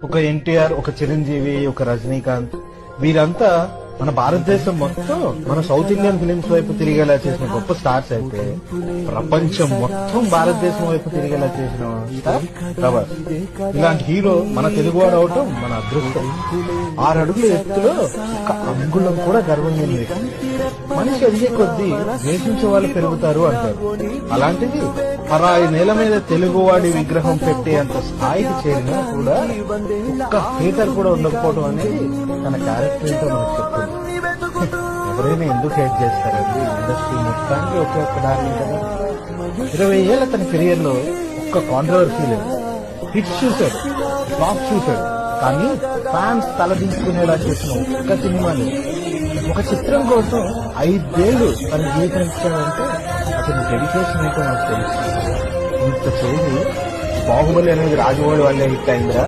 ఒక ఎన్టీఆర్, ఒక చిరంజీవి, ఒక రజనీకాంత్, వీరంతా మన భారతదేశం మొత్తం మన సౌత్ ఇండియన్ ఫిలిమ్స్ వైపు తిరిగేలా చేసిన గొప్ప స్టార్స్ అయితే, ప్రపంచం మొత్తం భారతదేశం వైపు తిరిగేలా చేసిన స్టార్ ప్రభాస్. ఇలాంటి హీరో మన తెలుగువాడు అవటం మన అదృష్టం. 6 అడుగుల ఎత్తులో ఒక అంగుళం కూడా గర్వం లేని వ్యక్తి. మనిషి ఎదిగే కొద్దీ ద్వేషించే వాళ్ళు పెరుగుతారు అంటారు. అలాంటిది పరాయి నేల మీద తెలుగువాడి విగ్రహం పెట్టే అంత స్థాయికి చేరినా కూడా ఒక్క హేటర్ కూడా ఉండకపోవడం అనేది తన క్యారెక్టర్ ఏంటో మనకు చెప్తుంది. ఎవరైనా ఎందుకు హేట్ చేస్తారండి? ఇండస్ట్రీ మొత్తానికి ఒకే ఒక్క దారి కదా. 20 ఏళ్ల తన కెరియర్ లో ఒక్క కాంట్రవర్సీ లేదు. హిట్స్ చూశాడు, ఫ్లాప్ చూశాడు, కానీ ఫ్యాన్స్ తలదించుకునేలా చేసిన ఒక్క సినిమా లేదు. ఒక చిత్రం కోసం 5 ఏళ్లు తన జీవితం ఇచ్చాడంటే అతని డెడికేషన్ ఏంటో నాకు తెలుసు. ఇంత చేసి బాహుబలి అనేది రాజమౌళి వల్లే హిట్ అయిందిరా.